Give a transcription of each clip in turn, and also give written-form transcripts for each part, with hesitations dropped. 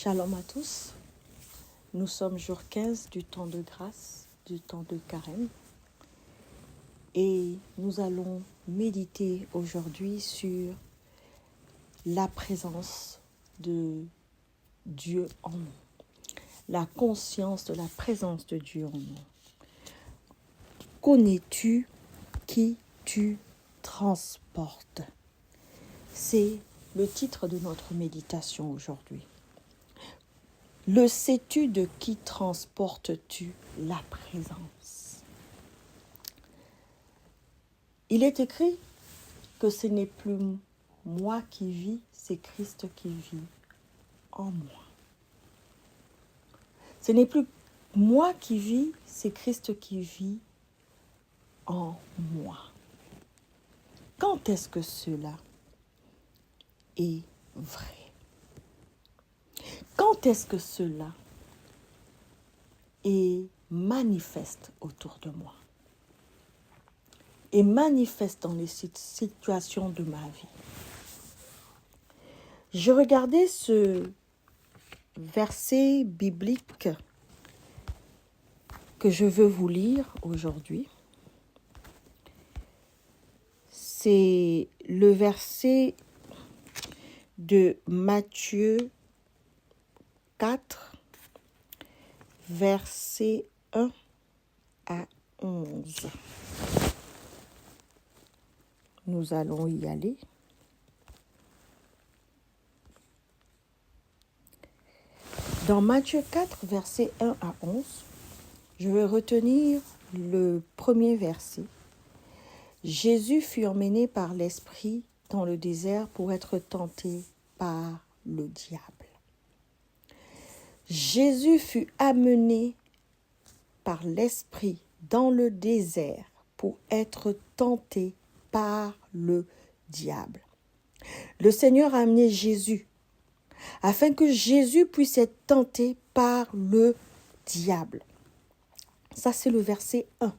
Shalom à tous. Nous sommes jour 15 du temps de grâce, du temps de carême. Et nous allons méditer aujourd'hui sur la présence de Dieu en nous. La conscience de la présence de Dieu en nous. Connais-tu qui tu transportes? C'est le titre de notre méditation aujourd'hui. Le sais-tu de qui transportes-tu la présence? Il est écrit que ce n'est plus moi qui vis, c'est Christ qui vit en moi. Ce n'est plus moi qui vis, c'est Christ qui vit en moi. Quand est-ce que cela est vrai? Quand est-ce que cela est manifeste autour de moi? Et manifeste dans les situations de ma vie. Je regardais ce verset biblique que je veux vous lire aujourd'hui. C'est le verset de Matthieu 4, versets 1 à 11. Nous allons y aller. Dans Matthieu 4, versets 1 à 11, je vais retenir le premier verset. Jésus fut emmené par l'Esprit dans le désert pour être tenté par le diable. Jésus fut amené par l'Esprit dans le désert pour être tenté par le diable. Le Seigneur a amené Jésus afin que Jésus puisse être tenté par le diable. Ça, c'est le verset 1.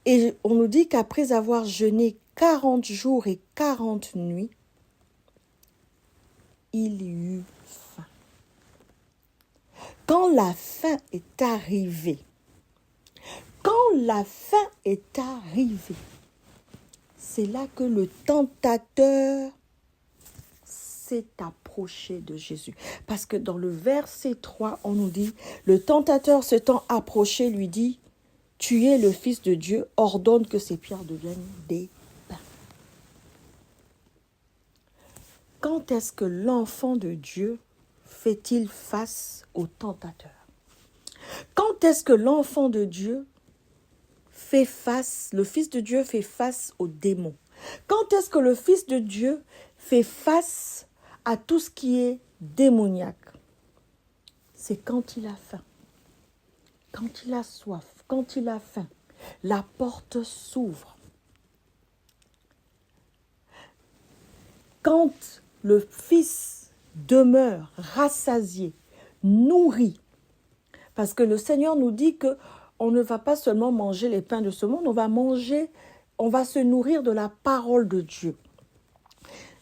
Et on nous dit qu'après avoir jeûné 40 jours et 40 nuits, il eut faim. Quand la faim est arrivée, c'est là que le tentateur s'est approché de Jésus. Parce que dans le verset 3, on nous dit, le tentateur s'étant approché lui dit, tu es le Fils de Dieu, ordonne que ces pierres deviennent des pains. Quand est-ce que l'enfant de Dieu fait-il face au tentateur? Quand est-ce que l'enfant de Dieu fait face, le Fils de Dieu fait face aux démons? Quand est-ce que le Fils de Dieu fait face à tout ce qui est démoniaque? C'est quand il a faim, quand il a soif, quand il a faim. La porte s'ouvre. Quand le Fils demeure rassasié, nourri, parce que le Seigneur nous dit que on ne va pas seulement manger les pains de ce monde, on va se nourrir de la parole de Dieu.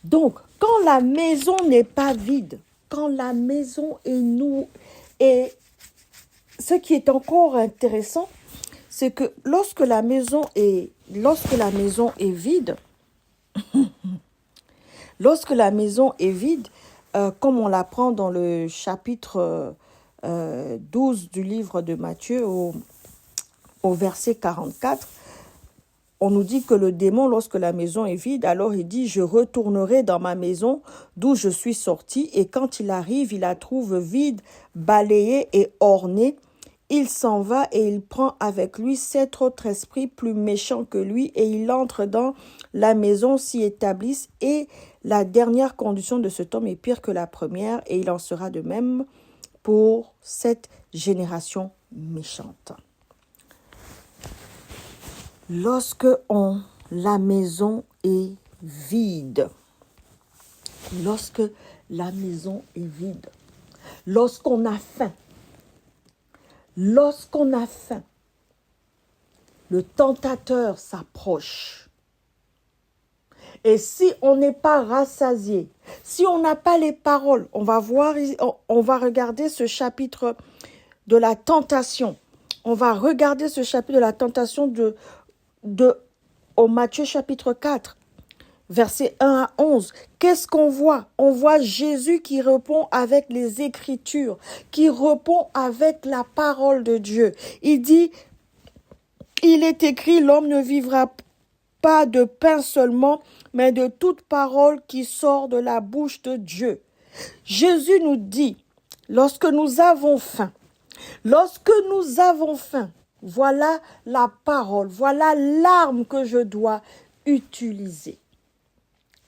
Donc, quand la maison n'est pas vide, quand la maison est nous, et ce qui est encore intéressant, c'est que lorsque la maison est vide, comme on l'apprend dans le chapitre 12 du livre de Matthieu au verset 44, on nous dit que le démon, lorsque la maison est vide, alors il dit « Je retournerai dans ma maison d'où je suis sorti. » Et quand il arrive, il la trouve vide, balayée et ornée. Il s'en va et il prend avec lui 7 autres esprits plus méchants que lui et il entre dans la maison, s'y établissent. Et la dernière condition de cet homme est pire que la première et il en sera de même pour cette génération méchante. Lorsque la maison est vide, lorsqu'on a faim, le tentateur s'approche Et si on n'est pas rassasié, si on n'a pas les paroles, on va regarder ce chapitre de la tentation. On va regarder ce chapitre de la tentation au Matthieu chapitre 4, versets 1 à 11. Qu'est-ce qu'on voit? On voit Jésus qui répond avec les Écritures, qui répond avec la parole de Dieu. Il dit, il est écrit, l'homme ne vivra pas de pain seulement, mais de toute parole qui sort de la bouche de Dieu. Jésus nous dit, lorsque nous avons faim, voilà la parole, voilà l'arme que je dois utiliser.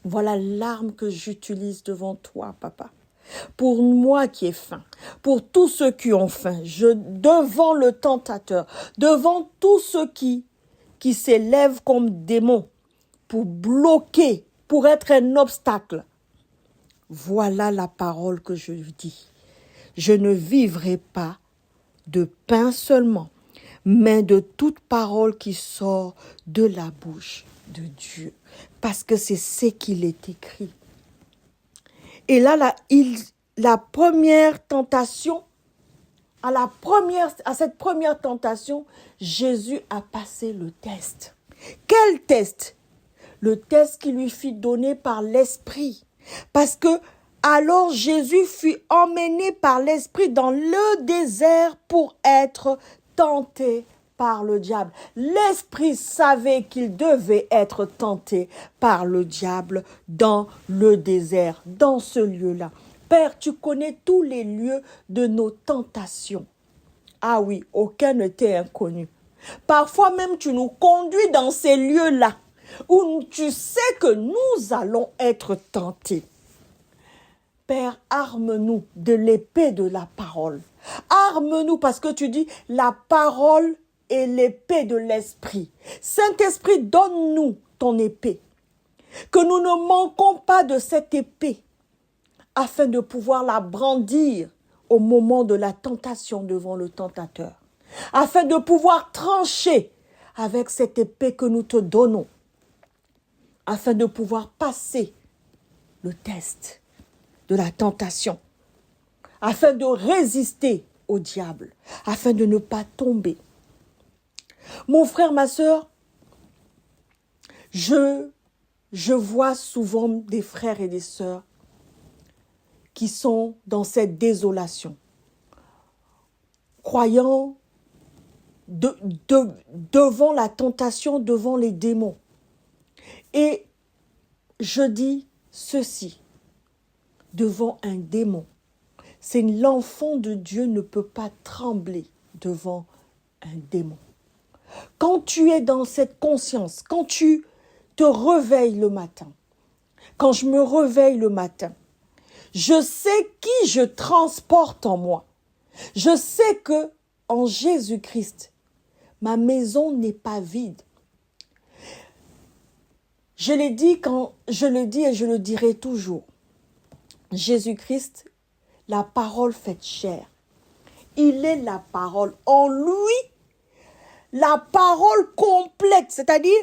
Voilà l'arme que j'utilise devant toi, papa. Pour moi qui ai faim, pour tous ceux qui ont faim, devant le tentateur, devant tous ceux qui s'élèvent comme démons pour bloquer, pour être un obstacle. Voilà la parole que je dis. Je ne vivrai pas de pain seulement, mais de toute parole qui sort de la bouche de Dieu. Parce que c'est ce qu'il est écrit. Et là, la première tentation, à cette première tentation, Jésus a passé le test. Quel test? Le test qui lui fut donné par l'Esprit. Parce que alors Jésus fut emmené par l'Esprit dans le désert pour être tenté par le diable. L'Esprit savait qu'il devait être tenté par le diable dans le désert, dans ce lieu-là. Père, tu connais tous les lieux de nos tentations. Ah oui, aucun ne t'est inconnu. Parfois même, tu nous conduis dans ces lieux-là où tu sais que nous allons être tentés. Père, arme-nous de l'épée de la parole. Arme-nous parce que tu dis la parole est l'épée de l'esprit. Saint-Esprit, donne-nous ton épée. Que nous ne manquons pas de cette épée afin de pouvoir la brandir au moment de la tentation devant le tentateur. Afin de pouvoir trancher avec cette épée que nous te donnons. Afin de pouvoir passer le test de la tentation. Afin de résister au diable. Afin de ne pas tomber. Mon frère, ma sœur, je vois souvent des frères et des sœurs qui sont dans cette désolation, croyant devant la tentation, devant les démons. Et je dis ceci, devant un démon, c'est l'enfant de Dieu ne peut pas trembler devant un démon. Quand tu es dans cette conscience, quand tu te réveilles le matin, quand je me réveille le matin, je sais qui je transporte en moi. Je sais que en Jésus-Christ, ma maison n'est pas vide. Je l'ai dit quand je le dis et je le dirai toujours. Jésus-Christ, la parole faite chair. Il est la parole. En lui, la parole complète, c'est-à-dire,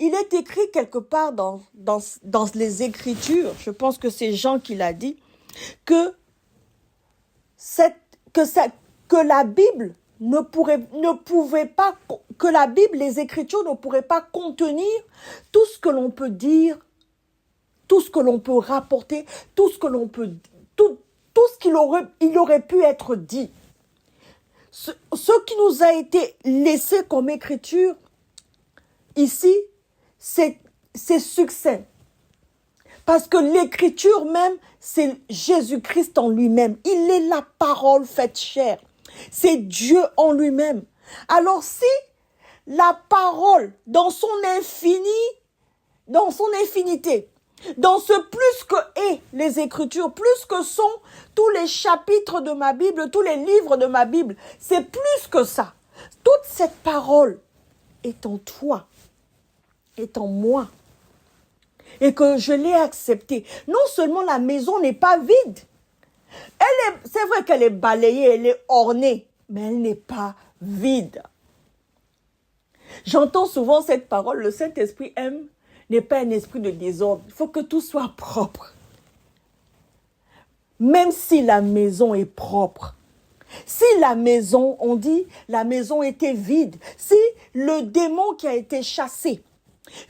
il est écrit quelque part dans les Écritures, je pense que c'est Jean qui l'a dit, que la Bible les Écritures ne pourraient pas contenir tout ce que l'on peut dire, tout ce que l'on peut rapporter, tout ce qu'il aurait pu être dit. Ce qui nous a été laissé comme écriture ici, c'est succinct. Parce que l'écriture même, c'est Jésus-Christ en lui-même. Il est la parole faite chair. C'est Dieu en lui-même. Alors si la parole, dans son infinité, dans ce plus que est les Écritures, plus que sont tous les chapitres de ma Bible, tous les livres de ma Bible, c'est plus que ça. Toute cette parole est en toi, est en moi, et que je l'ai acceptée. Non seulement la maison n'est pas vide, c'est vrai qu'elle est balayée, elle est ornée, mais elle n'est pas vide. J'entends souvent cette parole, le Saint-Esprit aime n'est pas un esprit de désordre. Il faut que tout soit propre. Même si la maison est propre. Si la maison, on dit, la maison était vide. Si le démon qui a été chassé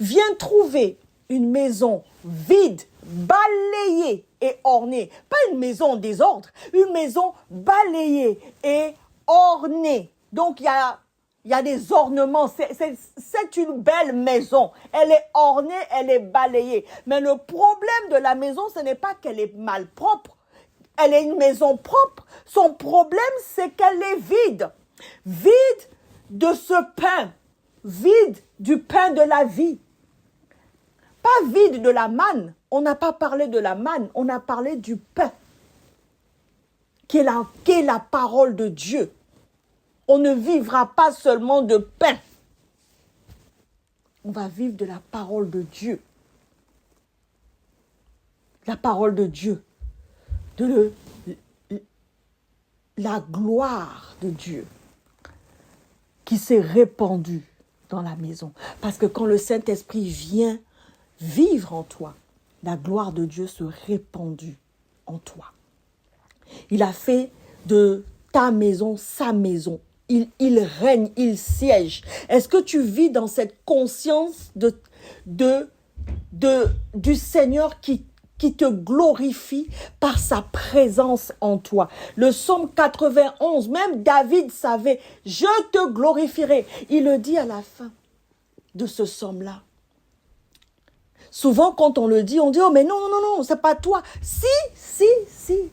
vient trouver une maison vide, balayée et ornée, pas une maison en désordre, une maison balayée et ornée. Donc il y a des ornements, c'est une belle maison. Elle est ornée, elle est balayée. Mais le problème de la maison, ce n'est pas qu'elle est mal propre. Elle est une maison propre. Son problème, c'est qu'elle est vide. Vide de ce pain. Vide du pain de la vie. Pas vide de la manne. On n'a pas parlé de la manne. On a parlé du pain. Qui est la parole de Dieu. On ne vivra pas seulement de pain. On va vivre de la parole de Dieu. La parole de Dieu. De la gloire de Dieu qui s'est répandue dans la maison. Parce que quand le Saint-Esprit vient vivre en toi, la gloire de Dieu se répandue en toi. Il a fait de ta maison sa maison. Il règne, il siège. Est-ce que tu vis dans cette conscience du Seigneur qui te glorifie par sa présence en toi? Le psaume 91, même David savait, je te glorifierai. Il le dit à la fin de ce psaume-là. Souvent, quand on le dit, on dit, oh, mais non, non, non, c'est pas toi. Si,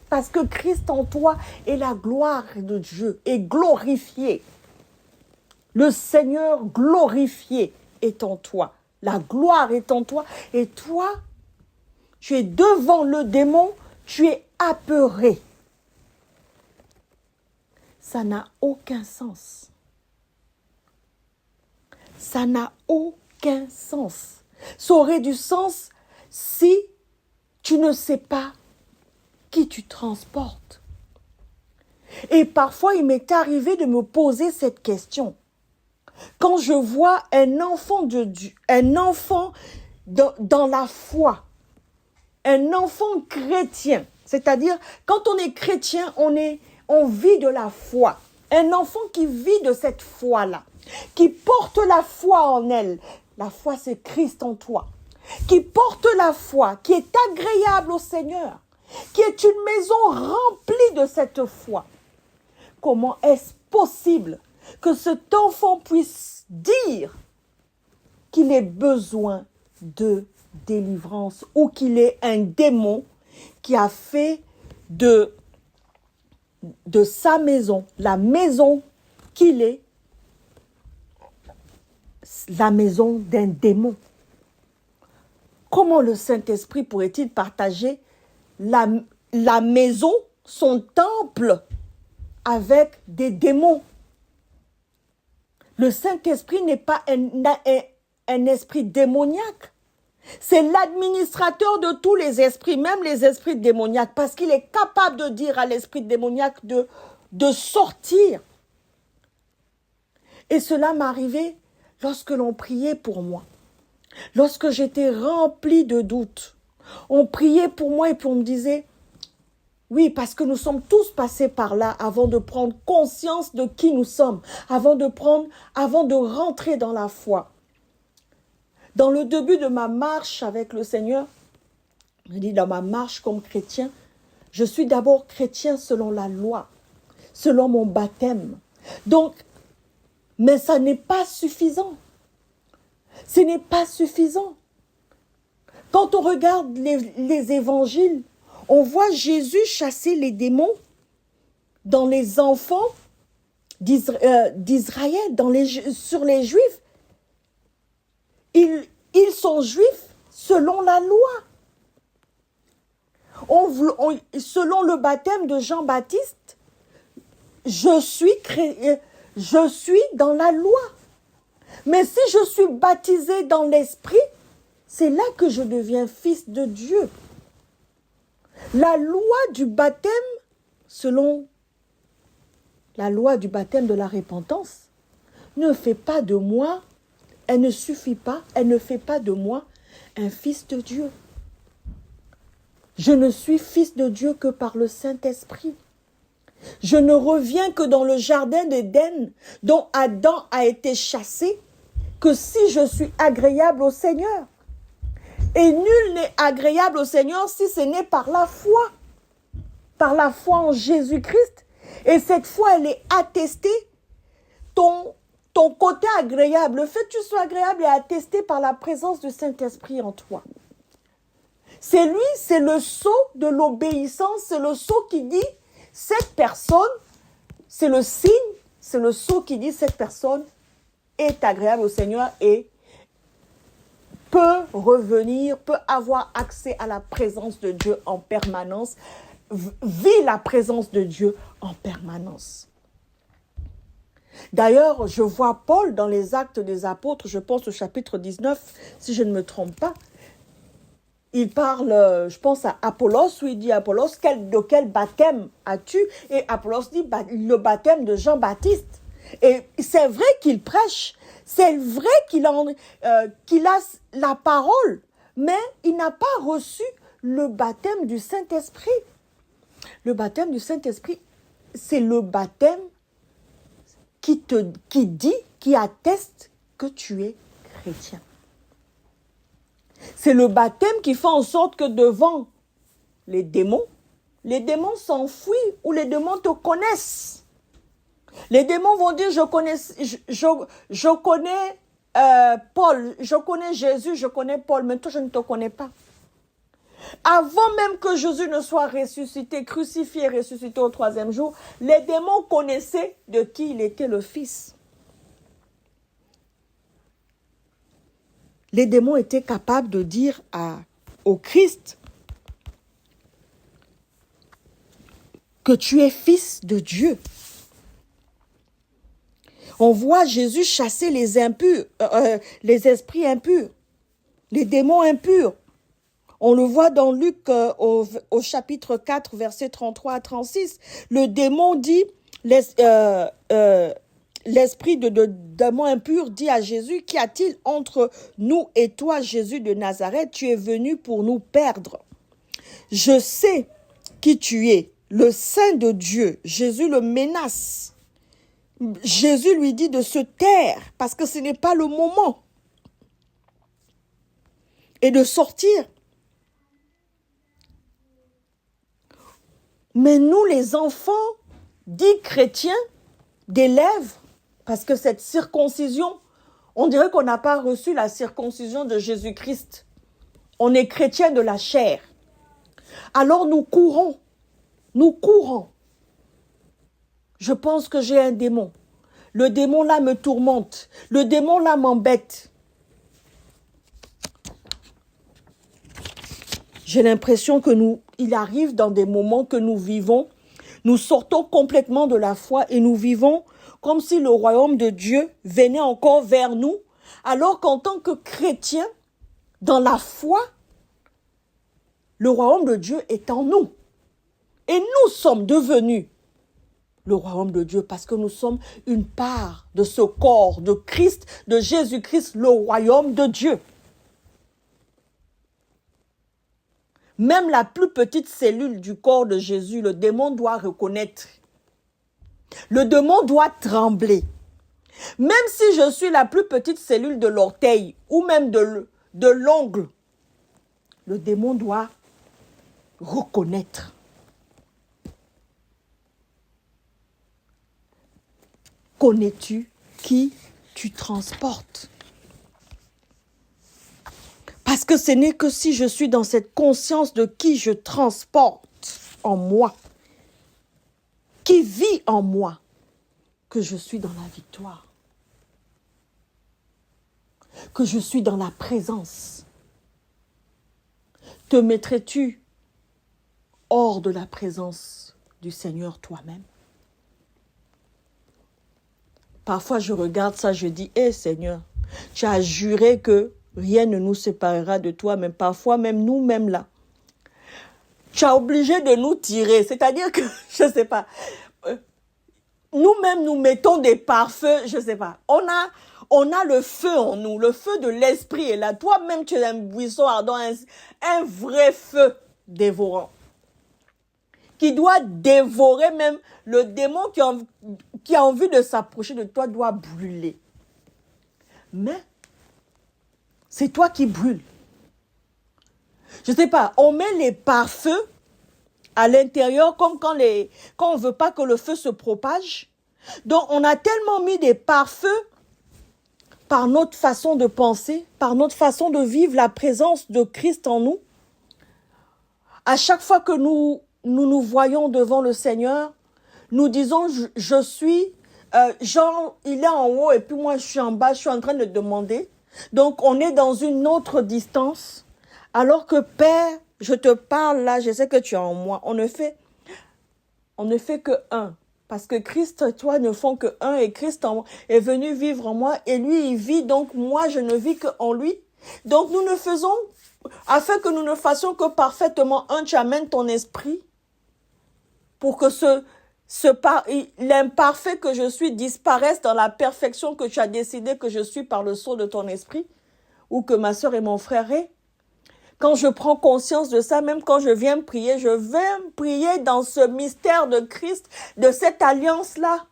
parce que Christ en toi est la gloire de Dieu, est glorifié. Le Seigneur glorifié est en toi. La gloire est en toi. Et toi, tu es devant le démon, tu es apeuré. Ça n'a aucun sens. Ça n'a aucun sens. Ça aurait du sens si tu ne sais pas qui tu transportes. Et parfois, il m'est arrivé de me poser cette question. Quand je vois un enfant de Dieu, un enfant dans la foi, un enfant chrétien, c'est-à-dire quand on est chrétien, on vit de la foi. Un enfant qui vit de cette foi-là, qui porte la foi en elle. La foi, c'est Christ en toi. Qui porte la foi, qui est agréable au Seigneur, qui est une maison remplie de cette foi. Comment est-ce possible que cet enfant puisse dire qu'il ait besoin de délivrance ou qu'il est un démon qui a fait de sa maison, la maison qu'il est, la maison d'un démon? Comment le Saint-Esprit pourrait-il partager la maison, son temple, avec des démons? Le Saint-Esprit n'est pas un esprit démoniaque. C'est l'administrateur de tous les esprits, même les esprits démoniaques, parce qu'il est capable de dire à l'esprit démoniaque de sortir. Et cela m'est arrivé lorsque l'on priait pour moi. Lorsque j'étais remplie de doutes, on priait pour moi et puis on me disait, oui, parce que nous sommes tous passés par là avant de prendre conscience de qui nous sommes, avant de rentrer dans la foi. Dans le début de ma marche avec le Seigneur, je dis dans ma marche comme chrétien, je suis d'abord chrétien selon la loi, selon mon baptême. Donc, mais ça n'est pas suffisant. Ce n'est pas suffisant. Quand on regarde les évangiles, on voit Jésus chasser les démons dans les enfants d'Israël, sur les Juifs. Ils sont juifs selon la loi. Selon le baptême de Jean-Baptiste, je suis dans la loi. Mais si je suis baptisé dans l'esprit, c'est là que je deviens fils de Dieu. La loi du baptême, selon la loi du baptême de la repentance, ne fait pas de moi, elle ne suffit pas, elle ne fait pas de moi un fils de Dieu. Je ne suis fils de Dieu que par le Saint-Esprit. Je ne reviens que dans le jardin d'Éden dont Adam a été chassé, que si je suis agréable au Seigneur. Et nul n'est agréable au Seigneur si ce n'est par la foi en Jésus-Christ. Et cette foi, elle est attestée. Ton côté agréable, le fait que tu sois agréable est attesté par la présence du Saint-Esprit en toi. C'est lui, c'est le sceau de l'obéissance, c'est le sceau qui dit, cette personne, c'est le signe, c'est le sceau qui dit, cette personne est agréable au Seigneur et peut revenir, peut avoir accès à la présence de Dieu en permanence, vit la présence de Dieu en permanence. D'ailleurs, je vois Paul dans les Actes des Apôtres, je pense au chapitre 19, si je ne me trompe pas. Il parle, je pense à Apollos, où il dit à Apollos, de quel baptême as-tu? Et Apollos dit, le baptême de Jean-Baptiste. Et c'est vrai qu'il prêche, c'est vrai qu'il a la parole, mais il n'a pas reçu le baptême du Saint-Esprit. Le baptême du Saint-Esprit, c'est le baptême qui atteste que tu es chrétien. C'est le baptême qui fait en sorte que devant les démons s'enfuient ou les démons te connaissent. Les démons vont dire, je connais Paul, je connais Jésus, je connais Paul, mais toi je ne te connais pas. Avant même que Jésus ne soit ressuscité, crucifié et ressuscité au 3e jour, les démons connaissaient de qui il était le Fils. Les démons étaient capables de dire au Christ que tu es fils de Dieu. On voit Jésus chasser les impurs, les esprits impurs, les démons impurs. On le voit dans Luc au chapitre 4, versets 33 à 36. Le démon dit, l'esprit de démon impur dit à Jésus, qu'y a-t-il entre nous et toi, Jésus de Nazareth? Tu es venu pour nous perdre. Je sais qui tu es, le Saint de Dieu. Jésus le menace. Jésus lui dit de se taire parce que ce n'est pas le moment. Et de sortir. Mais nous, les enfants dits chrétiens, des lèvres, parce que cette circoncision, on dirait qu'on n'a pas reçu la circoncision de Jésus-Christ. On est chrétien de la chair. Alors nous courons. Je pense que j'ai un démon. Le démon là me tourmente. Le démon là m'embête. J'ai l'impression que il arrive dans des moments que nous vivons, nous sortons complètement de la foi et nous vivons comme si le royaume de Dieu venait encore vers nous, alors qu'en tant que chrétiens, dans la foi, le royaume de Dieu est en nous. Et nous sommes devenus le royaume de Dieu parce que nous sommes une part de ce corps de Christ, de Jésus-Christ, le royaume de Dieu. Même la plus petite cellule du corps de Jésus, le démon doit reconnaître. Le démon doit trembler. Même si je suis la plus petite cellule de l'orteil ou même de l'ongle, le démon doit reconnaître. Connais-tu qui tu transportes? Parce que ce n'est que si je suis dans cette conscience de qui je transporte en moi, qui vit en moi, que je suis dans la victoire, que je suis dans la présence. Te mettrais-tu hors de la présence du Seigneur toi-même? Parfois je regarde ça, je dis, Seigneur, tu as juré que rien ne nous séparera de toi, mais parfois même nous-mêmes là, tu as obligé de nous tirer. C'est-à-dire que, je ne sais pas, nous-mêmes nous mettons des pare-feux, je ne sais pas. On on a le feu en nous, le feu de l'esprit est là. Toi-même, tu es un buisson ardent, un vrai feu dévorant, qui doit dévorer même le démon qui a envie de s'approcher de toi, doit brûler. Mais c'est toi qui brûles. Je ne sais pas, on met les pare-feux à l'intérieur comme quand on ne veut pas que le feu se propage. Donc, on a tellement mis des pare-feux par notre façon de penser, par notre façon de vivre la présence de Christ en nous. À chaque fois que nous voyons devant le Seigneur, nous disons, je suis, Jean, il est en haut et puis moi je suis en bas, je suis en train de demander. Donc on est dans une autre distance, alors que Père, je te parle là, je sais que tu es en moi. On ne fait que un. Parce que Christ et toi ne font que un et Christ est venu vivre en moi et lui il vit, donc moi je ne vis qu'en lui. Donc nous ne faisons, afin que nous ne fassions que parfaitement un, tu amènes ton esprit pour que l'imparfait que je suis disparaisse dans la perfection que tu as décidé que je suis par le sceau de ton esprit, ou que ma soeur et mon frère est. Quand je prends conscience de ça, même quand je viens prier dans ce mystère de Christ, de cette alliance-là,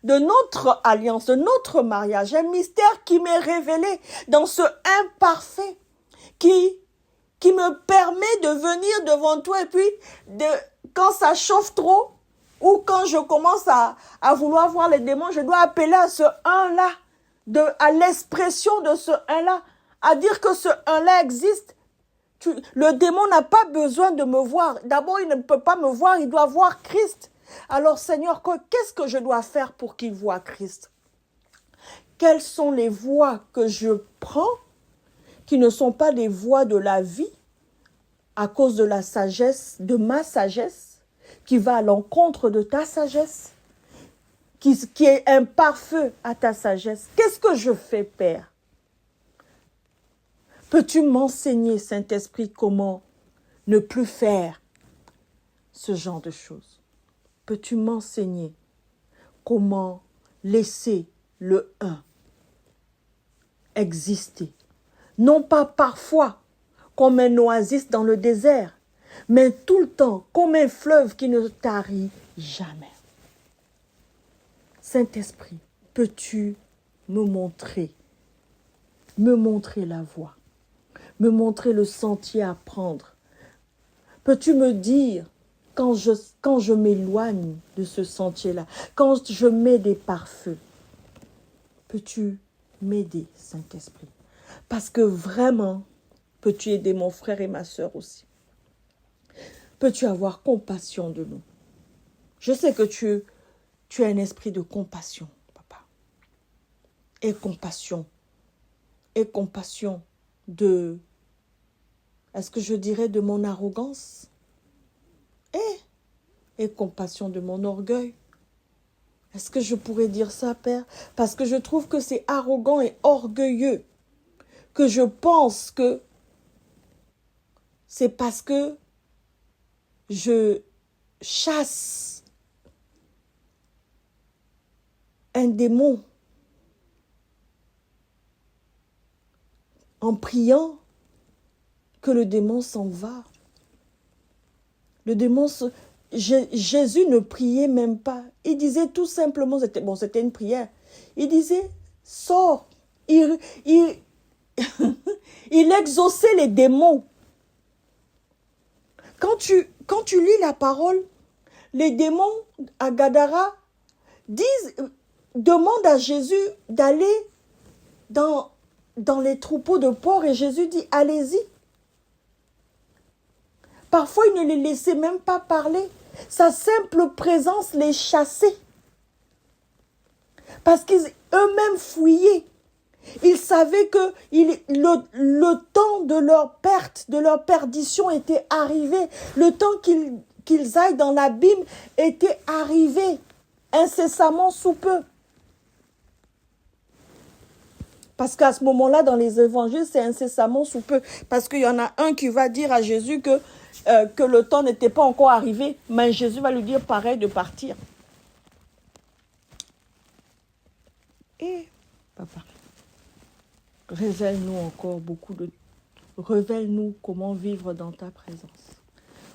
de notre alliance, de notre mariage, un mystère qui m'est révélé dans ce imparfait qui me permet de venir devant toi et puis quand ça chauffe trop ou quand je commence à vouloir voir les démons, je dois appeler à ce un-là, à l'expression de ce un-là, à dire que ce un-là existe. Le démon n'a pas besoin de me voir. D'abord, il ne peut pas me voir, il doit voir Christ. Alors, Seigneur, qu'est-ce que je dois faire pour qu'il voie Christ? Quelles sont les voies que je prends qui ne sont pas les voies de la vie à cause de la sagesse, de ma sagesse, qui va à l'encontre de ta sagesse, qui est imparfait à ta sagesse? Qu'est-ce que je fais, Père? Peux-tu m'enseigner, Saint-Esprit, comment ne plus faire ce genre de choses? Peux-tu m'enseigner comment laisser le un exister? Non pas parfois comme un oasis dans le désert, mais tout le temps comme un fleuve qui ne tarit jamais. Saint-Esprit, peux-tu me montrer la voie? Me montrer le sentier à prendre. Peux-tu me dire quand je m'éloigne de ce sentier-là, quand je mets des pare-feux? Peux-tu m'aider, Saint-Esprit? Parce que vraiment, peux-tu aider mon frère et ma sœur aussi? Peux-tu avoir compassion de nous? Je sais que tu as un esprit de compassion, papa. Et compassion est-ce que je dirais de mon arrogance? Et compassion de mon orgueil. Est-ce que je pourrais dire ça, Père? Parce que je trouve que c'est arrogant et orgueilleux que je pense que c'est parce que je chasse un démon en priant que le démon s'en va. Jésus ne priait même pas. Il disait tout simplement, c'était une prière. Il disait, sors. Il exauçait les démons. Quand tu lis la parole, les démons à Gadara demandent à Jésus d'aller dans les troupeaux de porcs et Jésus dit, allez-y. Parfois, il ne les laissait même pas parler. Sa simple présence les chassait. Parce qu'eux-mêmes fuyaient. Ils savaient que le temps de leur perte, de leur perdition était arrivé. Le temps qu'ils aillent dans l'abîme était arrivé incessamment sous peu. Parce qu'à ce moment-là, dans les évangiles, c'est incessamment sous peu. Parce qu'il y en a un qui va dire à Jésus que le temps n'était pas encore arrivé, mais Jésus va lui dire pareil de partir. Et, papa, révèle-nous encore révèle-nous comment vivre dans ta présence.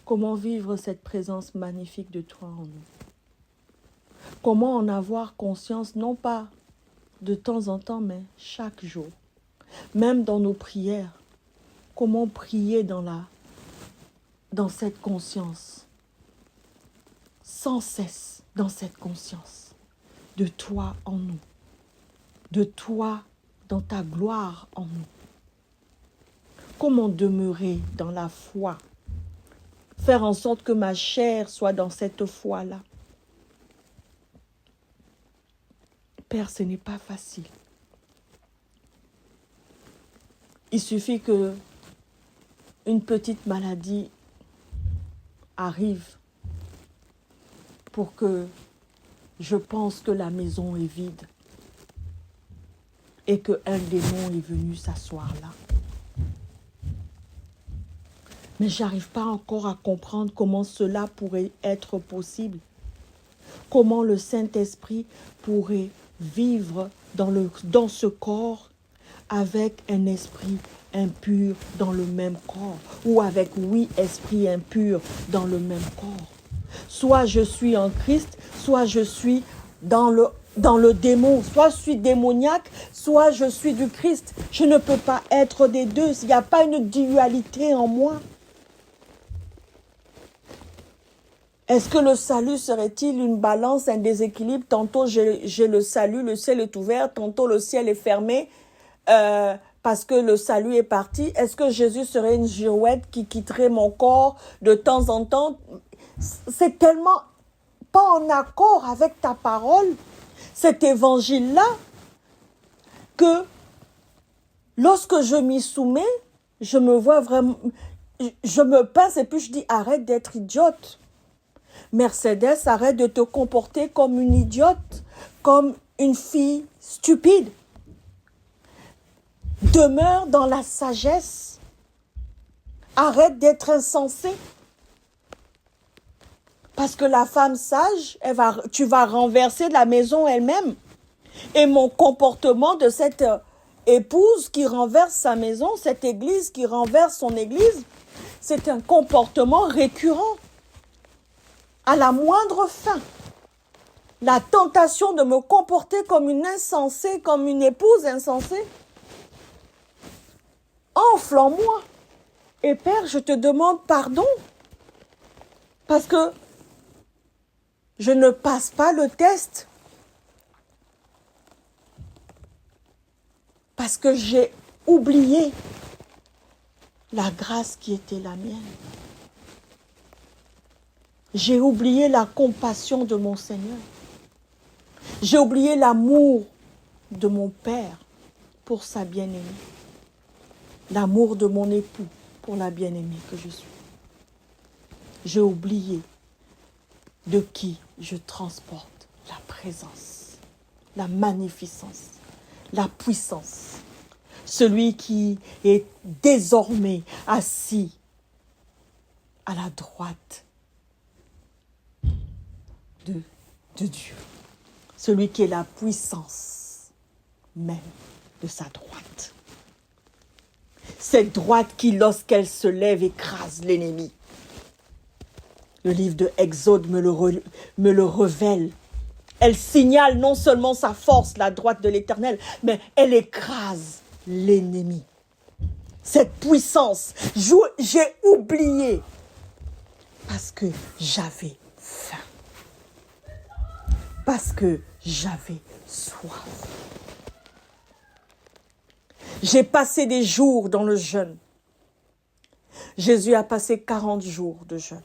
Comment vivre cette présence magnifique de toi en nous. Comment en avoir conscience, non pas de temps en temps, mais chaque jour. Même dans nos prières. Comment prier dans cette conscience. Sans cesse dans cette conscience. De toi en nous. De toi dans ta gloire en nous. Comment demeurer dans la foi. Faire en sorte que ma chair soit dans cette foi-là. Père, ce n'est pas facile. Il suffit que une petite maladie arrive pour que je pense que la maison est vide et qu'un démon est venu s'asseoir là. Mais je n'arrive pas encore à comprendre comment cela pourrait être possible. Comment le Saint-Esprit pourrait vivre dans ce corps avec un esprit impur dans le même corps. Ou avec 8 esprits impurs dans le même corps. Soit je suis en Christ, soit je suis dans le démon. Soit je suis démoniaque, soit je suis du Christ. Je ne peux pas être des deux. Il n'y a pas une dualité en moi. Est-ce que le salut serait-il une balance, un déséquilibre? Tantôt j'ai le salut, le ciel est ouvert, tantôt le ciel est fermé parce que le salut est parti. Est-ce que Jésus serait une girouette qui quitterait mon corps de temps en temps? C'est tellement pas en accord avec ta parole, cet évangile-là, que lorsque je m'y soumets, je me vois vraiment, je me pince et puis je dis arrête d'être idiote. Mercedes, arrête de te comporter comme une idiote, comme une fille stupide. Demeure dans la sagesse. Arrête d'être insensé. Parce que la femme sage, tu vas renverser la maison elle-même. Et mon comportement de cette épouse qui renverse sa maison, cette église qui renverse son église, c'est un comportement récurrent. À la moindre fin, la tentation de me comporter comme une insensée, comme une épouse insensée, enfle en moi. Et Père, je te demande pardon, parce que je ne passe pas le test, parce que j'ai oublié la grâce qui était la mienne. J'ai oublié la compassion de mon Seigneur. J'ai oublié l'amour de mon Père pour sa bien-aimée. L'amour de mon époux pour la bien-aimée que je suis. J'ai oublié de qui je transporte la présence, la magnificence, la puissance. Celui qui est désormais assis à la droite de Dieu. Celui qui est la puissance même de sa droite. Cette droite qui, lorsqu'elle se lève, écrase l'ennemi. Le livre de Exode me le révèle. Elle signale non seulement sa force, la droite de l'Éternel, mais elle écrase l'ennemi. Cette puissance, j'ai oublié parce que j'avais faim. Parce que j'avais soif. J'ai passé des jours dans le jeûne. Jésus a passé 40 jours de jeûne.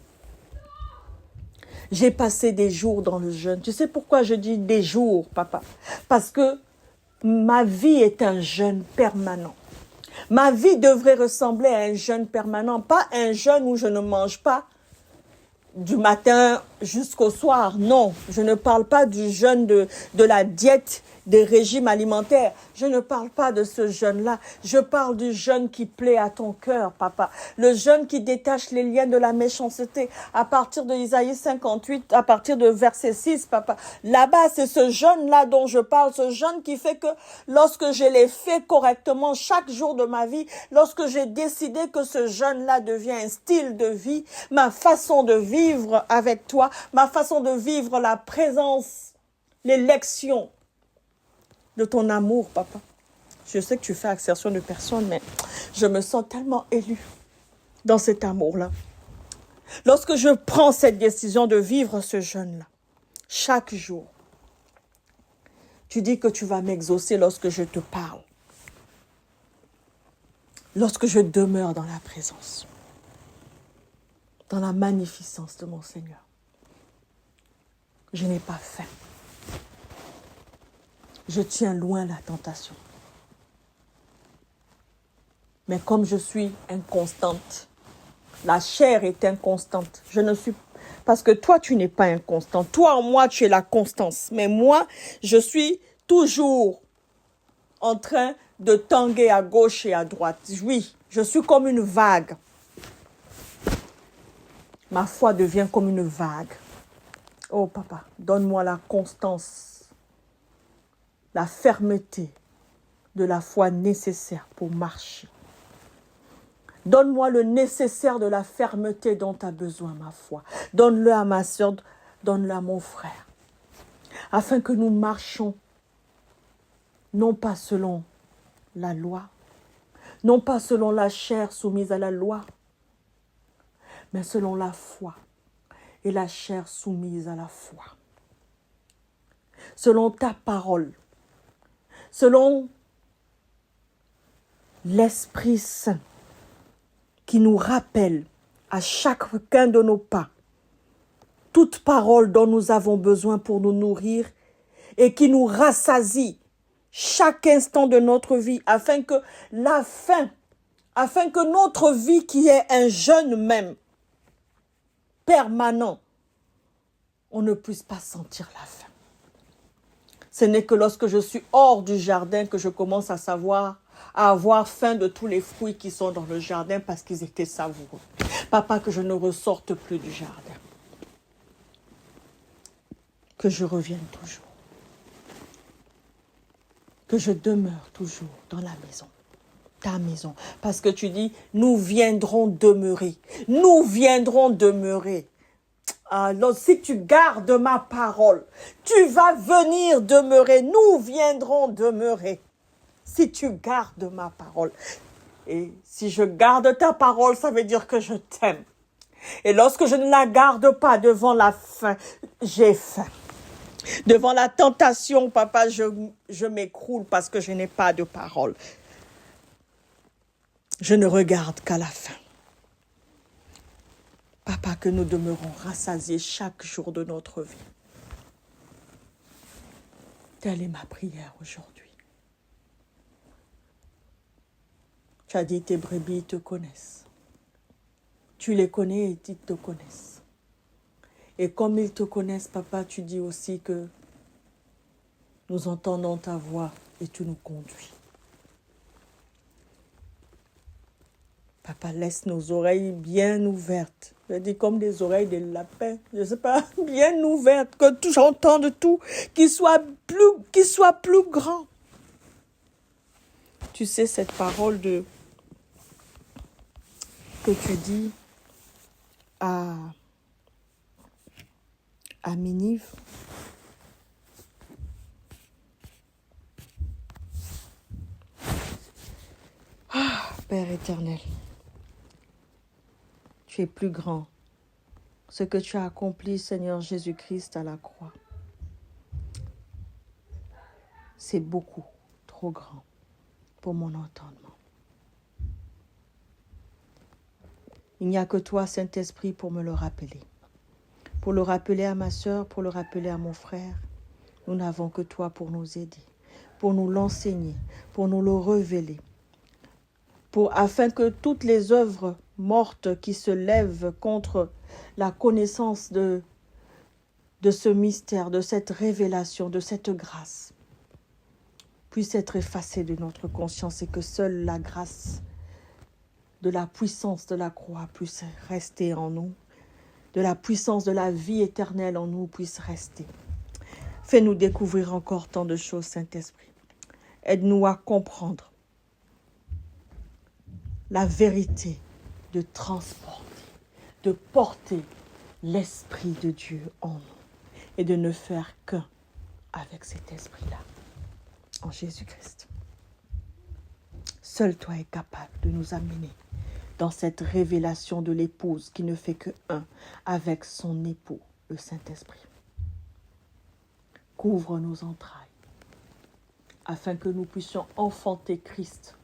J'ai passé des jours dans le jeûne. Tu sais pourquoi je dis des jours, papa? Parce que ma vie est un jeûne permanent. Ma vie devrait ressembler à un jeûne permanent, pas un jeûne où je ne mange pas du matin jusqu'au soir. Non, je ne parle pas du jeûne de la diète, des régimes alimentaires. Je ne parle pas de ce jeûne-là. Je parle du jeûne qui plaît à ton cœur, papa. Le jeûne qui détache les liens de la méchanceté. À partir de Isaïe 58, à partir de verset 6, papa. Là-bas, c'est ce jeûne-là dont je parle. Ce jeûne qui fait que lorsque je l'ai fait correctement chaque jour de ma vie, lorsque j'ai décidé que ce jeûne-là devient un style de vie, ma façon de vivre avec toi, ma façon de vivre la présence, l'élection de ton amour, papa. Je sais que tu fais exception de personne, mais je me sens tellement élue dans cet amour-là. Lorsque je prends cette décision de vivre ce jeûne-là, chaque jour, tu dis que tu vas m'exaucer lorsque je te parle, lorsque je demeure dans la présence, dans la magnificence de mon Seigneur. Je n'ai pas faim. Je tiens loin la tentation. Mais comme je suis inconstante, la chair est inconstante. Je ne suis parce que toi, tu n'es pas inconstant. Toi, en moi, tu es la constance. Mais moi, je suis toujours en train de tanguer à gauche et à droite. Oui, je suis comme une vague. Ma foi devient comme une vague. Oh, papa, donne-moi la constance, la fermeté de la foi nécessaire pour marcher. Donne-moi le nécessaire de la fermeté dont tu as besoin, ma foi. Donne-le à ma soeur, donne-le à mon frère. Afin que nous marchions, non pas selon la loi, non pas selon la chair soumise à la loi, mais selon la foi et la chair soumise à la foi. Selon ta parole, selon l'Esprit Saint qui nous rappelle à chacun de nos pas toute parole dont nous avons besoin pour nous nourrir et qui nous rassasie chaque instant de notre vie afin que la faim, afin que notre vie qui est un jeûne même permanent, on ne puisse pas sentir la faim. Ce n'est que lorsque je suis hors du jardin que je commence à avoir faim de tous les fruits qui sont dans le jardin parce qu'ils étaient savoureux. Papa, que je ne ressorte plus du jardin. Que je revienne toujours. Que je demeure toujours dans la maison. Ta maison. Parce que tu dis, nous viendrons demeurer. Nous viendrons demeurer. Alors, si tu gardes ma parole, tu vas venir demeurer. Nous viendrons demeurer. Si tu gardes ma parole. Et si je garde ta parole, ça veut dire que je t'aime. Et lorsque je ne la garde pas devant la faim, j'ai faim. Devant la tentation, papa, je m'écroule parce que je n'ai pas de parole. Je ne regarde qu'à la fin. Papa, que nous demeurons rassasiés chaque jour de notre vie. Telle est ma prière aujourd'hui. Tu as dit tes brebis te connaissent. Tu les connais et ils te connaissent. Et comme ils te connaissent, papa, tu dis aussi que nous entendons ta voix et tu nous conduis. Papa, laisse nos oreilles bien ouvertes. Je dis comme des oreilles de lapin, je ne sais pas, bien ouvertes, que j'entende tout, qu'il soit plus grand. Tu sais cette parole que tu dis à Ninive. Ah, Père éternel, tu es plus grand. Ce que tu as accompli, Seigneur Jésus-Christ, à la croix, c'est beaucoup trop grand pour mon entendement. Il n'y a que toi, Saint-Esprit, pour me le rappeler. Pour le rappeler à ma sœur, pour le rappeler à mon frère. Nous n'avons que toi pour nous aider, pour nous l'enseigner, pour nous le révéler. Afin que toutes les œuvres mortes qui se lèvent contre la connaissance de de ce mystère, de cette révélation, de cette grâce, puisse être effacée de notre conscience et que seule la grâce de la puissance de la croix puisse rester en nous, de la puissance de la vie éternelle en nous puisse rester. Fais-nous découvrir encore tant de choses, Saint-Esprit. Aide-nous à comprendre la vérité, de transporter, de porter l'Esprit de Dieu en nous et de ne faire qu'un avec cet Esprit-là, en Jésus-Christ. Seul toi es capable de nous amener dans cette révélation de l'épouse qui ne fait que un avec son époux, le Saint-Esprit. Couvre nos entrailles afin que nous puissions enfanter Christ.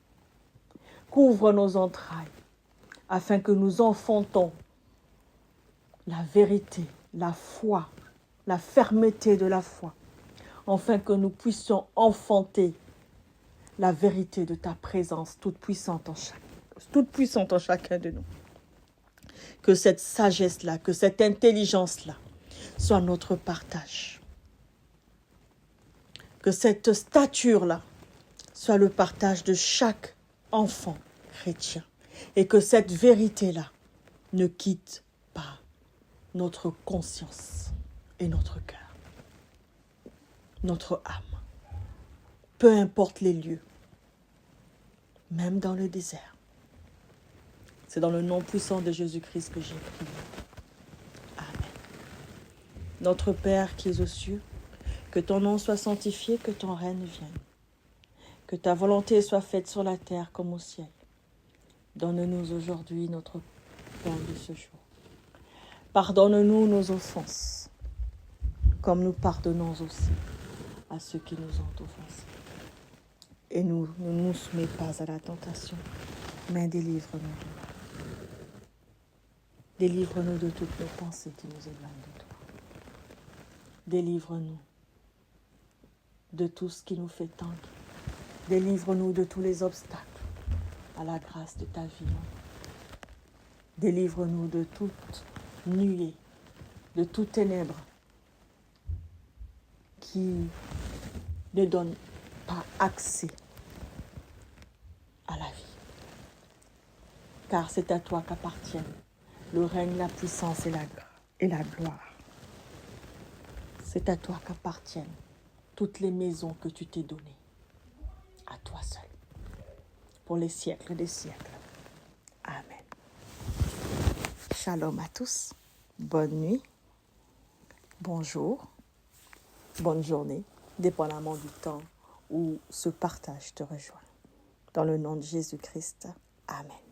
Couvre nos entrailles afin que nous enfantons la vérité, la foi, la fermeté de la foi, afin que nous puissions enfanter la vérité de ta présence toute puissante en chacun de nous. Que cette sagesse-là, que cette intelligence-là soit notre partage. Que cette stature-là soit le partage de chaque enfant chrétien. Et que cette vérité-là ne quitte pas notre conscience et notre cœur, notre âme. Peu importe les lieux, même dans le désert. C'est dans le nom puissant de Jésus-Christ que j'ai prié. Amen. Notre Père qui es aux cieux, que ton nom soit sanctifié, que ton règne vienne. Que ta volonté soit faite sur la terre comme au ciel. Donne-nous aujourd'hui notre pain de ce jour. Pardonne-nous nos offenses, comme nous pardonnons aussi à ceux qui nous ont offensés. Et ne nous soumets pas à la tentation, mais délivre-nous du mal. Délivre-nous de toutes les pensées qui nous éloignent de toi. Délivre-nous de tout ce qui nous fait tanguer. Délivre-nous de tous les obstacles à la grâce de ta vie. Délivre-nous de toute nuée, de toute ténèbre qui ne donne pas accès à la vie. Car c'est à toi qu'appartiennent le règne, la puissance et la gloire. C'est à toi qu'appartiennent toutes les maisons que tu t'es données. À toi seul. Pour les siècles des siècles. Amen. Shalom à tous. Bonne nuit. Bonjour. Bonne journée. Dépendamment du temps où ce partage te rejoint. Dans le nom de Jésus-Christ. Amen.